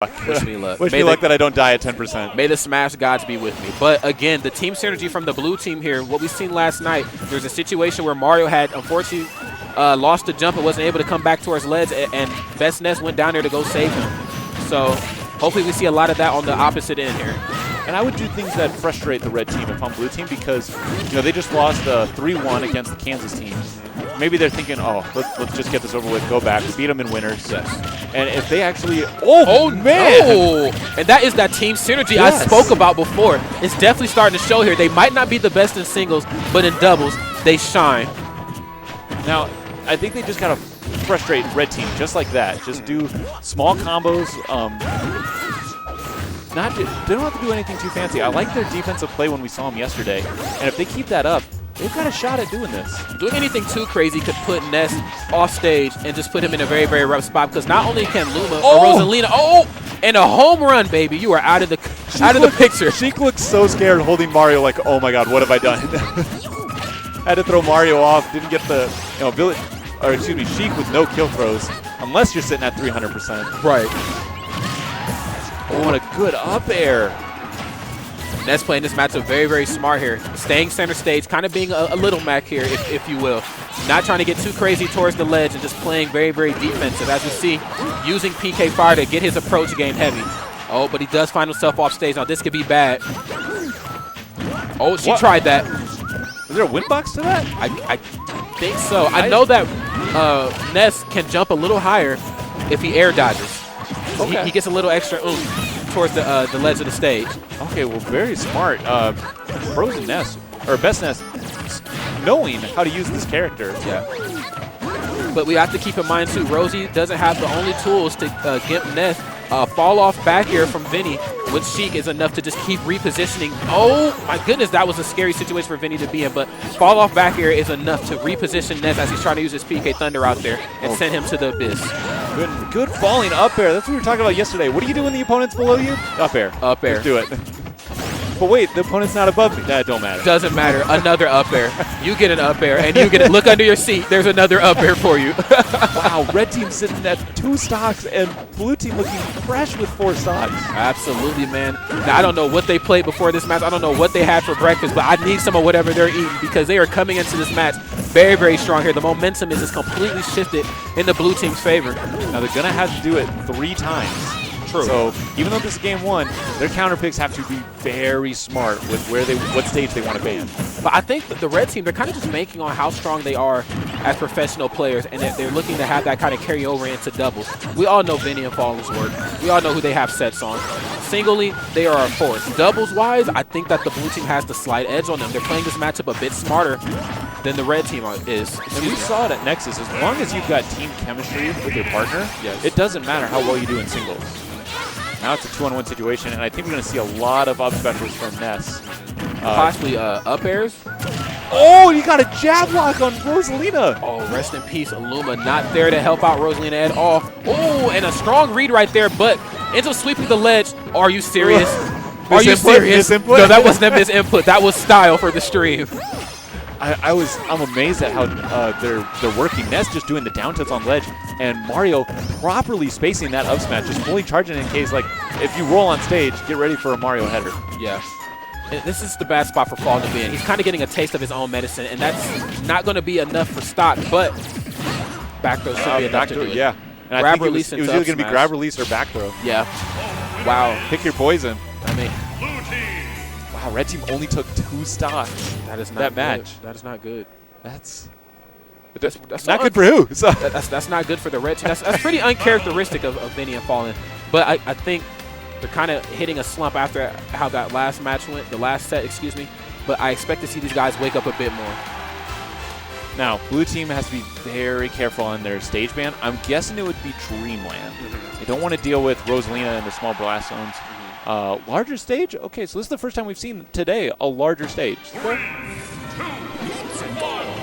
Wish me luck. Wish me luck that I don't die at 10%. May the Smash gods be with me. But again, the team synergy from the blue team here, what we've seen last night, there's a situation where Mario had, unfortunately, lost the jump and wasn't able to come back towards ledge, and BestNess went down there to go save him. So hopefully we see a lot of that on the opposite end here. And I would do things that frustrate the red team if I'm blue team because, you know, they just lost 3-1 against the Kansas team. Maybe they're thinking, oh, let's just get this over with, go back, beat them in winners. Yes. And if they actually, oh man! No. And that is that team synergy I spoke about before. It's definitely starting to show here. They might not be the best in singles, but in doubles, they shine. Now, I think they just got to frustrate red team just like that. Just do small combos. They don't have to do anything too fancy. I like their defensive play when we saw them yesterday. And if they keep that up, they've got a shot at doing this. Doing anything too crazy could put Ness off stage and just put him in a very, very rough spot because not only can Luma or Rosalina, and a home run, baby, you are out of the picture. Sheik looks so scared holding Mario like, oh my god, what have I done? Had to throw Mario off, didn't get the, Sheik with no kill throws, unless you're sitting at 300%. Right. Oh, what a good up air. Ness playing this matchup very, very smart here. Staying center stage, kind of being a little Mac here, if you will. Not trying to get too crazy towards the ledge and just playing very, very defensive. As we see, using PK Fire to get his approach game heavy. Oh, but he does find himself off stage. Now, this could be bad. Oh, she tried that. Is there a win box to that? I think so. I know that Ness can jump a little higher if he air dodges. Okay. He gets a little extra oomph towards the ledge of the stage. Okay, well, very smart. FroZn Ness, or BestNess, knowing how to use this character. Yeah. But we have to keep in mind, too, Rosie doesn't have the only tools to gimp Ness. Fall off back here from Vinnie with Sheik is enough to just keep repositioning. Oh, my goodness, that was a scary situation for Vinnie to be in. But fall off back here is enough to reposition Ness as he's trying to use his PK Thunder out there and send him to the abyss. Good falling up air. That's what we were talking about yesterday. What do you do when the opponent's below you? Up air. Up air. Let's do it. But wait, the opponent's not above me. That don't matter. Doesn't matter. Another up air. You get an up air, and you get it. Look under your seat. There's another up air for you. Wow, red team sitting at 2 stocks, and blue team looking fresh with 4 stocks. Absolutely, man. Now, I don't know what they played before this match. I don't know what they had for breakfast, but I need some of whatever they're eating because they are coming into this match very, very strong here. The momentum is just completely shifted in the blue team's favor. Now, they're going to have to do it 3 times. True. So even though this is game 1, their counter picks have to be very smart with what stage they want to be in. But I think that the red team, they're kind of just banking on how strong they are as professional players, and that they're looking to have that kind of carry over into doubles. We all know Vinnie and Falln's work. We all know who they have sets on. Singly, they are a force. Doubles-wise, I think that the blue team has the slight edge on them. They're playing this matchup a bit smarter than the red team is. And we saw it at Nexus. As long as you've got team chemistry with your partner, it doesn't matter how well you do in singles. Now it's a 2-on-1 situation, and I think we're going to see a lot of up specials from Ness. Possibly up airs. Oh, you got a jab lock on Rosalina. Oh, rest in peace, Luma. Not there to help out Rosalina at all. Oh, and a strong read right there, but ends up sweeping the ledge. Are you serious? Are you serious? No, that wasn't a misinput. That was style for the stream. I'm amazed at how they're working. Ness just doing the down tilts on ledge, and Mario properly spacing that up smash, just fully charging in case, like, if you roll on stage, get ready for a Mario header. Yeah. And this is the bad spot for Falln to be in. He's kind of getting a taste of his own medicine, and that's not going to be enough for stock, but back throw should be enough to do it. Yeah. And grab I think release it was either going to be grab release or back throw. Yeah. Wow. Pick your poison. I mean, wow, red team only took 2 stocks. That is not that good. match. That is not good. That's not good for who? So. That's not good for the red team. That's pretty uncharacteristic of Vinnie and Falln. But I think they're kind of hitting a slump after how that last match went, the last set, excuse me. But I expect to see these guys wake up a bit more. Now, blue team has to be very careful on their stage ban. I'm guessing it would be Dreamland. They don't want to deal with Rosalina and the small blast zones. Larger stage? Okay, so this is the first time we've seen today a larger stage.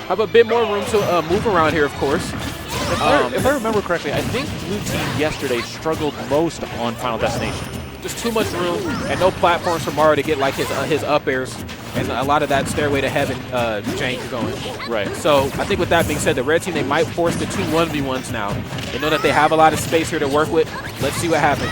Have a bit more room to move around here, of course. If I remember correctly, I think blue team yesterday struggled most on Final Destination. Just too much room and no platforms for Mario to get like his up airs and a lot of that Stairway to Heaven jank going. Right. So I think with that being said, the red team, they might force the 2 1v1s now. They know that they have a lot of space here to work with. Let's see what happens.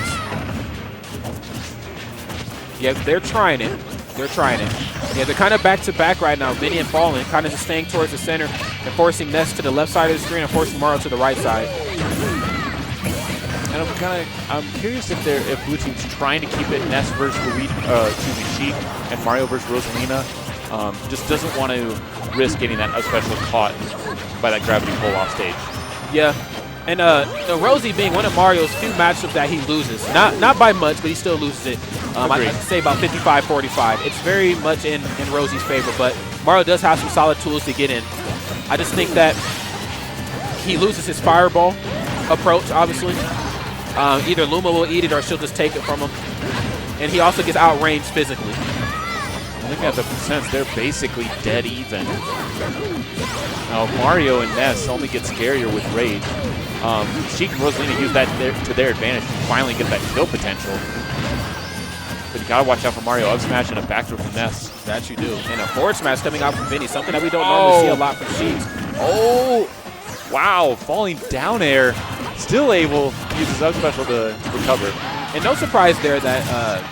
Yeah, they're trying it. They're trying it. Yeah, they're kind of back-to-back right now. Vinnie and Falln kind of just staying towards the center and forcing Ness to the left side of the screen and forcing Mario to the right side. And I'm curious if Blue Team's trying to keep it Ness versus Sheik and Mario versus Rosalina. Just doesn't want to risk getting that up special caught by that gravity pull off stage. Yeah. And Rosie being one of Mario's few matchups that he loses. Not by much, but he still loses it. I'd say about 55-45. It's very much in Rosie's favor, but Mario does have some solid tools to get in. I just think that he loses his fireball approach, obviously. Either Luma will eat it or she'll just take it from him. And he also gets outranged physically. Looking at the percents, they're basically dead even. Now Mario and Ness only get scarier with Rage. Sheik and Rosalina use that to their advantage to finally get that kill potential. But you gotta watch out for Mario up smash and a back throw from Ness. That you do. And a forward smash coming out from Vinnie, something that we don't normally see a lot from Sheik. Oh, wow, falling down air. Still able to use his up special to recover. And no surprise there that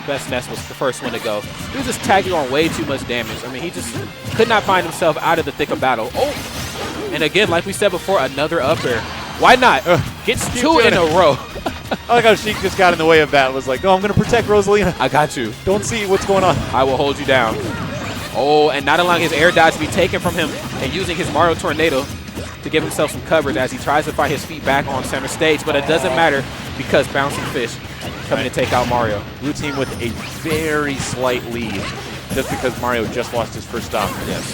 BestNess was the first one to go. He was just tagging on way too much damage. I mean, he just could not find himself out of the thick of battle. Oh! And again, like we said before, another up air. Why not? Gets two in a row. I like how Sheik just got in the way of that. Was like, no, I'm going to protect Rosalina. I got you. Don't see what's going on. I will hold you down. Oh, and not allowing his air dodge to be taken from him and using his Mario Tornado to give himself some coverage as he tries to find his feet back on center stage. But it doesn't matter because Bouncing Fish coming to take out Mario. Blue Team with a very slight lead just because Mario just lost his first stock. Yes.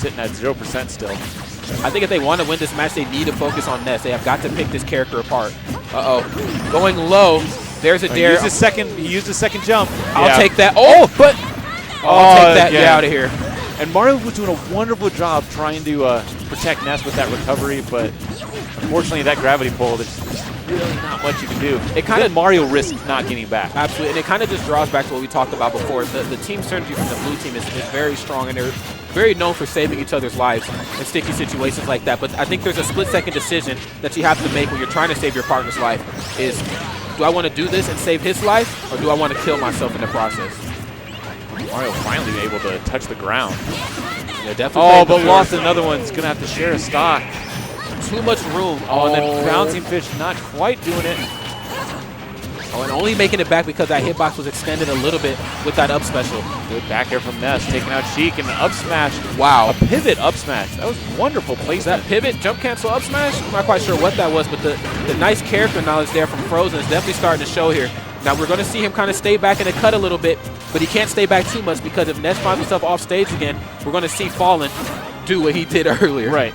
Sitting at 0% still. I think if they want to win this match, they need to focus on Ness. They have got to pick this character apart. Uh-oh. Going low. There's a dare. He used his second jump. I'll take that. Oh, but I'll take that. Get out of here. And Mario was doing a wonderful job trying to protect Ness with that recovery, but unfortunately that gravity pull, there's really not much you can do. It kind of Mario risks not getting back. Absolutely, and it kind of just draws back to what we talked about before. The team synergy from the blue team is very strong, and they're very known for saving each other's lives in sticky situations like that. But I think there's a split-second decision that you have to make when you're trying to save your partner's life is, do I want to do this and save his life, or do I want to kill myself in the process? Mario finally able to touch the ground. Yeah, definitely. Oh, but lost another one. He's going to have to share a stock. Too much room. Oh, and then Bouncing Fish not quite doing it. Oh, and only making it back because that hitbox was extended a little bit with that up special. Good back air from Ness, taking out Sheik and an up smash. Wow. A pivot up smash. That was wonderful placement. That pivot, jump cancel up smash? I'm not quite sure what that was, but the nice character knowledge there from FroZn is definitely starting to show here. Now we're going to see him kind of stay back in the cut a little bit, but he can't stay back too much because if Ness finds himself off stage again, we're going to see Falln do what he did earlier. Right.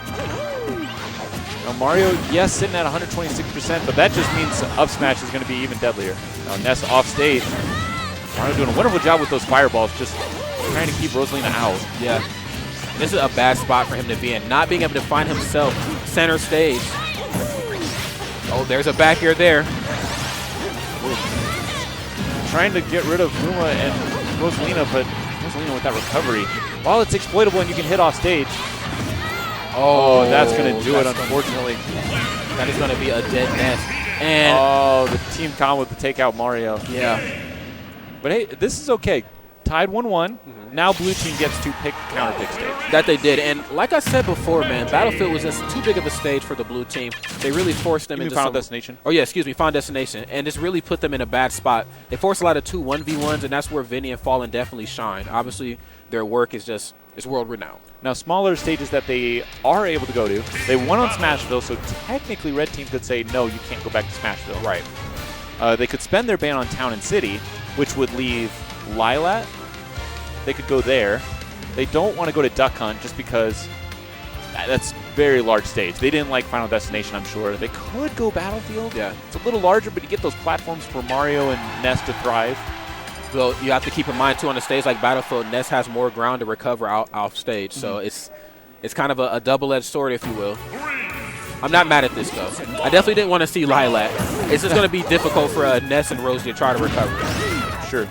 Now Mario, yes, sitting at 126%, but that just means up smash is going to be even deadlier. Now Ness off stage. Mario doing a wonderful job with those fireballs, just trying to keep Rosalina out. Yeah. This is a bad spot for him to be in, not being able to find himself center stage. Oh, there's a back air there. Trying to get rid of Luma and Rosalina, but Rosalina with that recovery. While it's exploitable and you can hit off stage. Oh, that's going to do it, unfortunately. That is going to be a dead Ness. And oh, the team combo to take out Mario. Yeah. But hey, this is okay. Tied 1-1. Now blue team gets to pick counter pick stage. That they did. And like I said before, man, Battlefield was just too big of a stage for the blue team. They really forced them into Final Destination? Oh, yeah, excuse me, Final Destination. And this really put them in a bad spot. They forced a lot of 2 1v1s, and that's where Vinnie and Falln definitely shine. Obviously, their work is just world-renowned. Now, smaller stages that they are able to go to, they won on Smashville, so technically Red Team could say, no, you can't go back to Smashville. Right. They could spend their ban on Town and City, which would leave Lilat. They could go there. They don't want to go to Duck Hunt just because that's very large stage. They didn't like Final Destination, I'm sure. They could go Battlefield. Yeah. It's a little larger, but you get those platforms for Mario and Ness to thrive. Well, you have to keep in mind, too, on a stage like Battlefield, Ness has more ground to recover off stage. So it's kind of a double-edged sword, if you will. I'm not mad at this, though. I definitely didn't want to see Lilat. It's just going to be difficult for Ness and Rosie to try to recover. Sure.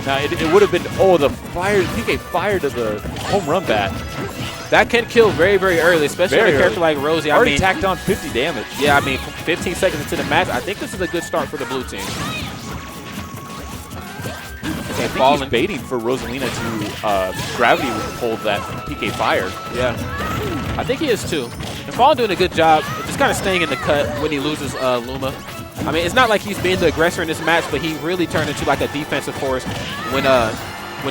Now, it would have been, the fire, PK fire to the home run bat. That can kill very, very early, especially on a character like Rosie. Already tacked on 50 damage. Yeah, I mean, 15 seconds into the match, I think this is a good start for the blue team. I think he's baiting for Rosalina to gravity pull that PK fire. Yeah, I think he is too. And Falln doing a good job, just kind of staying in the cut when he loses Luma. I mean, it's not like he's being the aggressor in this match, but he really turned into like a defensive force when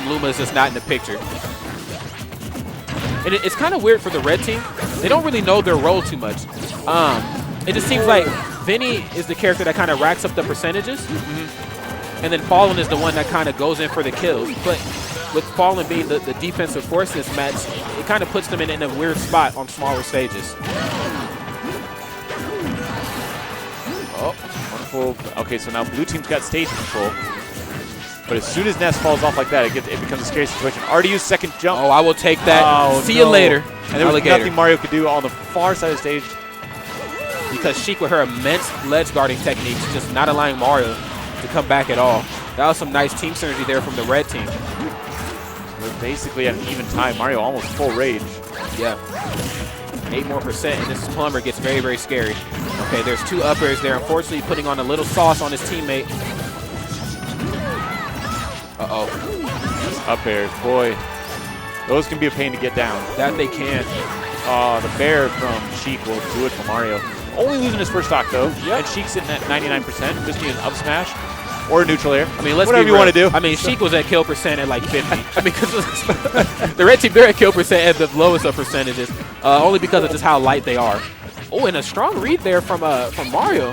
Luma is just not in the picture. And it's kind of weird for the red team. They don't really know their role too much. It just seems like Vinnie is the character that kind of racks up the percentages. And then Falln is the one that kind of goes in for the kills. But with Falln being the defensive force in this match, it kind of puts them in a weird spot on smaller stages. Oh, wonderful. Okay, so now blue team's got stage control. But as soon as Ness falls off like that, it becomes a scary situation. RDU's second jump. Oh, I will take that. Oh, See you later. And there was nothing Mario could do on the far side of the stage. Because Sheik, with her immense ledge guarding techniques, just not allowing Mario to come back at all. That was some nice team synergy there from the red team. We're basically at an even time. Mario almost full rage. Yeah. 8% more, and this plumber gets very, very scary. Okay, there's 2 up airs there. Unfortunately, putting on a little sauce on his teammate. Uh-oh. These up airs, boy. Those can be a pain to get down. That they can. The bear from Sheik will do it for Mario. Only losing his first stock, though. Yep. And Sheik's sitting at 99%. Just need an up smash or a neutral air. I mean, whatever you want to do. I mean, Sheik was at kill percent at like 50. I mean, because the red team, they're at kill percent at the lowest of percentages, only because of just how light they are. Oh, and a strong read there from Mario.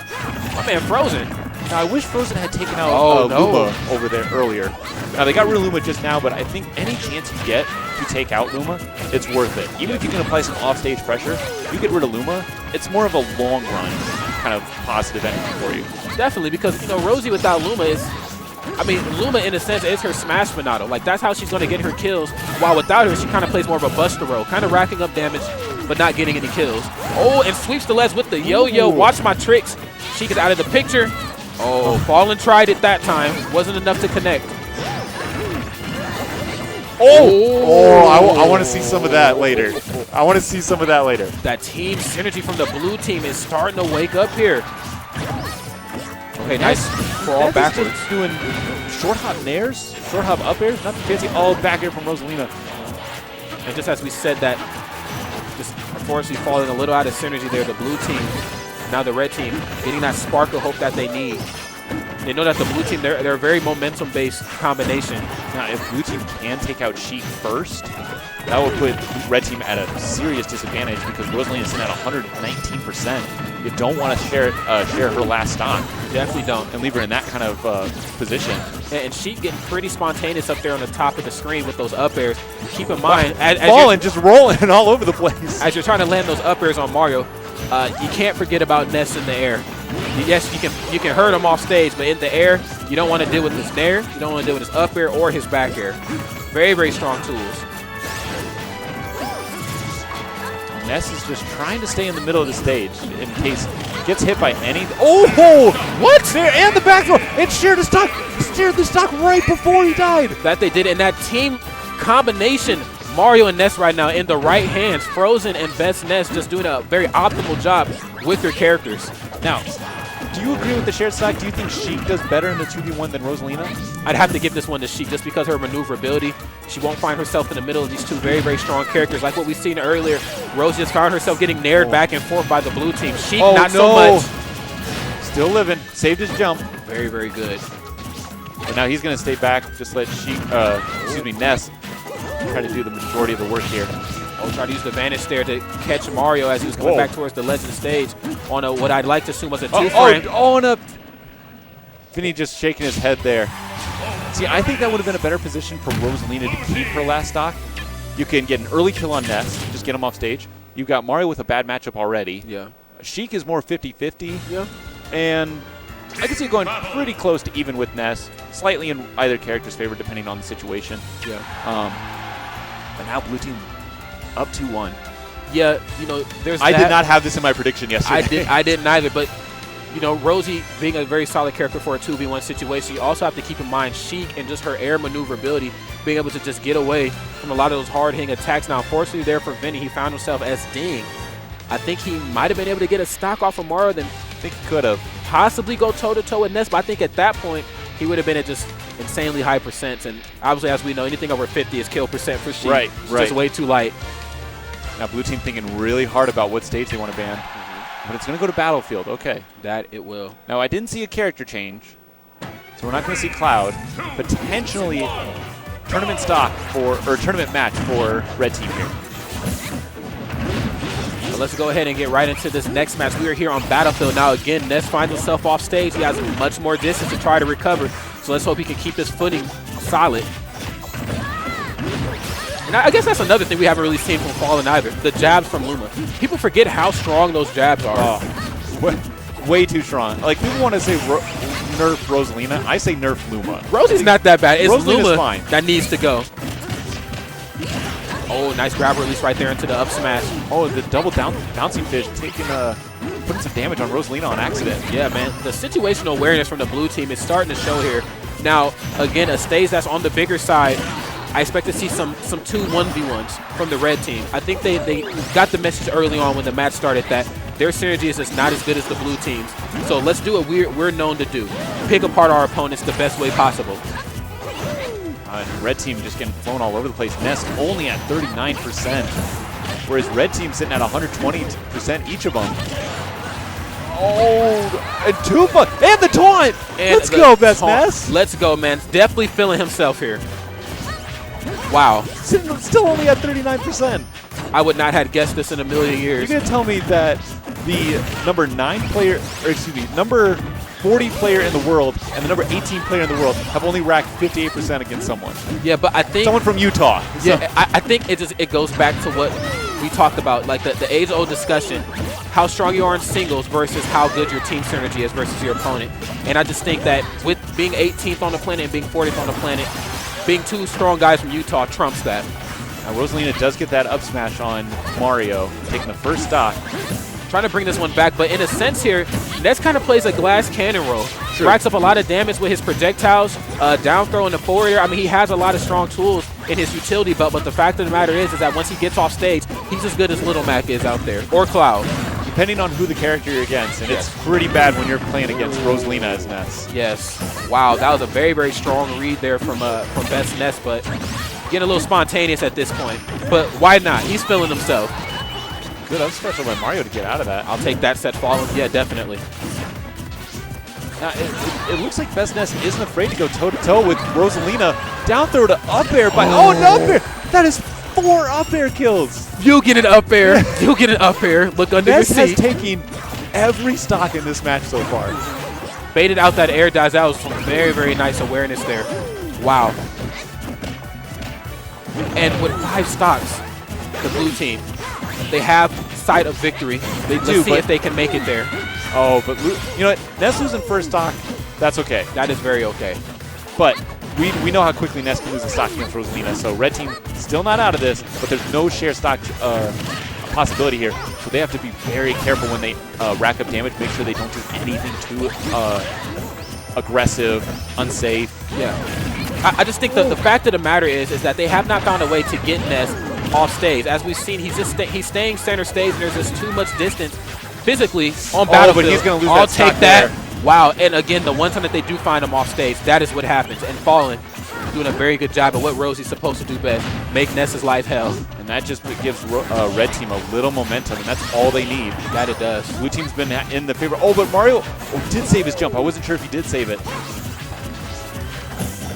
My man FroZn. Now, I wish FroZn had taken out Luma over there earlier. Now, they got rid of Luma just now, but I think any chance you get to take out Luma, it's worth it. Even if you can apply some off-stage pressure, you get rid of Luma, it's more of a long-run kind of positive energy for you. Definitely, because, you know, Rosie without Luma is, I mean, Luma, in a sense, is her smash Monado. Like, that's how she's going to get her kills, while without her, she kind of plays more of a buster role, kind of racking up damage, but not getting any kills. Oh, and sweeps the ledge with the yo-yo. Watch my tricks. Sheik is out of the picture. Oh, Falln tried it that time. Wasn't enough to connect. I want to see some of that later. I want to see some of that later. That team synergy from the blue team is starting to wake up here. Okay, nice for all backwards. Just doing short hop nairs, short hop up airs, nothing fancy. All back air from Rosalina. And just as we said that, just unfortunately falling a little out of synergy there, the blue team. Now the red team getting that spark of hope that they need. They know that the blue team, they're a very momentum-based combination. Now, if blue team can take out Sheik first, that would put red team at a serious disadvantage because Rosalina is sitting at 119%. You don't want to share her last stock. Definitely don't. And leave her in that kind of position. And Sheik getting pretty spontaneous up there on the top of the screen with those up airs. Keep in mind, as Falln just rolling all over the place. As you're trying to land those up airs on Mario, you can't forget about Ness in the air. Yes, you can hurt him off stage, but in the air, you don't want to deal with his nair, you don't want to deal with his up air or his back air. Very, very strong tools. Ness is just trying to stay in the middle of the stage in case he gets hit by any. Oh, what? There and the back throw. It shared the stock right before he died. That they did, and that team combination, Mario and Ness right now in the right hands. FroZn and BestNess just doing a very optimal job with their characters. Now, do you agree with the shared stock? Do you think Sheik does better in the 2v1 than Rosalina? I'd have to give this one to Sheik just because of her maneuverability. She won't find herself in the middle of these two very, very strong characters. Like what we've seen earlier, Rose just found herself getting nared back and forth by the blue team. Sheik, not so much. Still living. Saved his jump. Very, very good. And now he's going to stay back. Just let Ness try to do the majority of the work here. Oh, try to use the vanish there to catch Mario as he was coming back towards the ledge of the stage on what I'd like to assume was a two-frame. Vinnie just shaking his head there. See, I think that would have been a better position for Rosalina to keep her last stock. You can get an early kill on Ness, just get him off stage. You've got Mario with a bad matchup already. Yeah. Sheik is more 50-50. Yeah. And I can see it going pretty close to even with Ness, slightly in either character's favor depending on the situation. Yeah. But now blue team up 2-1. Yeah, you know, there's I did not have this in my prediction yesterday. I didn't either, but you know, Rosie being a very solid character for a 2v1 situation, you also have to keep in mind Sheik and just her air maneuverability, being able to just get away from a lot of those hard-hitting attacks. Now, unfortunately there for Vinnie, he found himself as Ding. I think he might have been able to get a stock off of Mario, then I think he could have. Possibly go toe-to-toe with Ness, but I think at that point, he would have been at just insanely high percents. And obviously, as we know, anything over 50 is kill percent for Sheik. Right, It's just way too light. Now, blue team thinking really hard about what stage they want to ban. But it's going to go to Battlefield. Okay. That it will. Now, I didn't see a character change, so we're not going to see Cloud. Potentially, tournament stock or tournament match for red team here. So let's go ahead and get right into this next match. We are here on Battlefield. Now, again, Ness finds himself off stage. He has much more distance to try to recover. So let's hope he can keep his footing solid. And I guess that's another thing we haven't really seen from Falln either. The jabs from Luma. People forget how strong those jabs are. Oh, way too strong. Like, people want to say nerf Rosalina. I say nerf Luma. Rosie's not that bad. It's Rosalina's Luma fine. that needs to go. Oh, nice grab release right there into the up smash. Oh, the double bouncing fish taking putting some damage on Rosalina on accident. Yeah, man. The situational awareness from the blue team is starting to show here. Now, again, a stage that's on the bigger side. I expect to see some 2 1v1s from the red team. I think they got the message early on when the match started that their synergy is just not as good as the blue teams. So let's do what we're known to do. Pick apart our opponents the best way possible. Red team just getting flown all over the place. Ness only at 39%, whereas red team sitting at 120% each of them. Oh, and Tufa, and the taunt! And let's go, BestNess! Let's go, man. Definitely feeling himself here. Wow. Still only at 39%. I would not have guessed this in a million years. You're going to tell me that the number 9 player, or excuse me, number 40 player in the world and the number 18 player in the world have only racked 58% against someone. Yeah, but I think someone from Utah. Yeah, I think it goes back to what we talked about, like the age-old discussion, how strong you are in singles versus how good your team synergy is versus your opponent. And I just think that with being 18th on the planet and being 40th on the planet, being 2 strong guys from Utah trumps that. Now Rosalina does get that up smash on Mario, taking the first stock. Trying to bring this one back, but in a sense here, Ness kind of plays a glass cannon roll. Sure. Racks up a lot of damage with his projectiles, down throw in the forward air. I mean, he has a lot of strong tools in his utility belt, but the fact of the matter is that once he gets off stage, he's as good as Little Mac is out there, or Cloud. Depending on who the character you're against, and it's pretty bad when you're playing against Rosalina as Ness. Yes. Wow, that was a very, very strong read there from BestNess, but getting a little spontaneous at this point. But why not? He's feeling himself. Good up special by Mario to get out of that. I'll take that set Falln. Yeah, definitely. Now, it looks like BestNess isn't afraid to go toe-to-toe with Rosalina. Down throw to up air by, oh, an up air! That is 4 up air kills. You get an up air. You get an up air. Look under your Ness has seat. taken every stock in this match so far. Baited out that air dies. That was some very, very nice awareness there. Wow. And with 5 stocks, the blue team, they have sight of victory. Let's see if they can make it there. Oh, but you know what? Ness losing first stock, that's okay. That is very okay. But we know how quickly Ness can lose a stock against Rosalina, so red team still not out of this, but there's no share stock possibility here. So they have to be very careful when they rack up damage, make sure they don't do anything too aggressive, unsafe. Yeah. I just think that the fact of the matter is that they have not found a way to get Ness off stage. As we've seen, he's staying center stage, and there's just too much distance physically on Battlefield. But he's going to lose I'll that stock take that. there. Wow, and again, the one time that they do find him off stage, that is what happens. And Falln doing a very good job of what Rosie's supposed to do best, make Ness's life hell. And that just gives red team a little momentum, and that's all they need. That it does. Blue team's been in the favor. Oh, but Mario did save his jump. I wasn't sure if he did save it.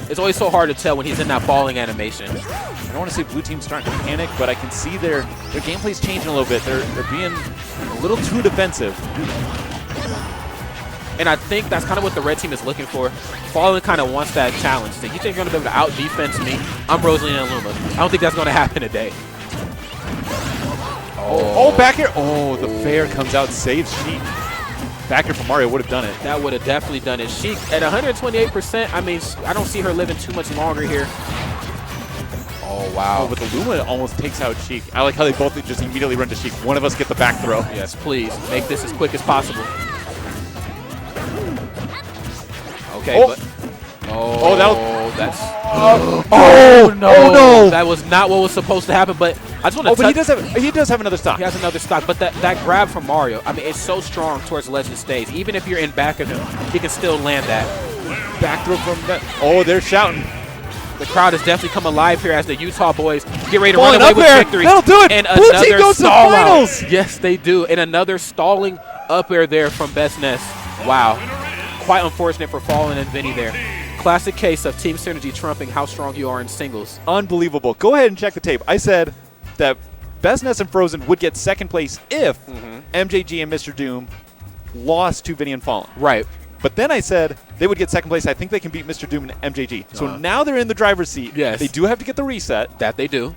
It's always so hard to tell when he's in that falling animation. I don't want to say blue team's starting to panic, but I can see their gameplay's changing a little bit. They're being a little too defensive. And I think that's kind of what the red team is looking for. Falln kind of wants that challenge. So you think you're going to be able to out-defense me? I'm Rosalina and Luma. I don't think that's going to happen today. Oh, back here. Oh, the fair comes out, saves Sheik. Back here from Mario would have done it. That would have definitely done it. Sheik at 128%, I mean, I don't see her living too much longer here. Oh, wow. Oh, but the Luma almost takes out Sheik. I like how they both just immediately run to Sheik. One of us get the back throw. Yes, please. Make this as quick as possible. Okay, oh. but... Oh, no. That was not what was supposed to happen, but I just want to but he does have another stock. He has another stock, but that grab from Mario, I mean, it's so strong towards Legend stage. Even if you're in back of him, he can still land that. back throw from that. Oh, they're shouting. The crowd has definitely come alive here as the Utah boys get ready to Falln run away up with air. victory. That'll do it. And Blue team another goes to the stall finals. out. Yes, they do. And another stalling up air there from BestNess. Wow. Quite unfortunate for Falln and Vinnie there. Classic case of team synergy trumping how strong you are in singles. Unbelievable. Go ahead and check the tape. I said that BestNess and FroZn would get second place if MJG and Mr. Doom lost to Vinnie and Falln. Right. But then I said they would get second place. I think they can beat Mr. Doom and MJG. So now they're in the driver's seat. Yes. They do have to get the reset. That they do.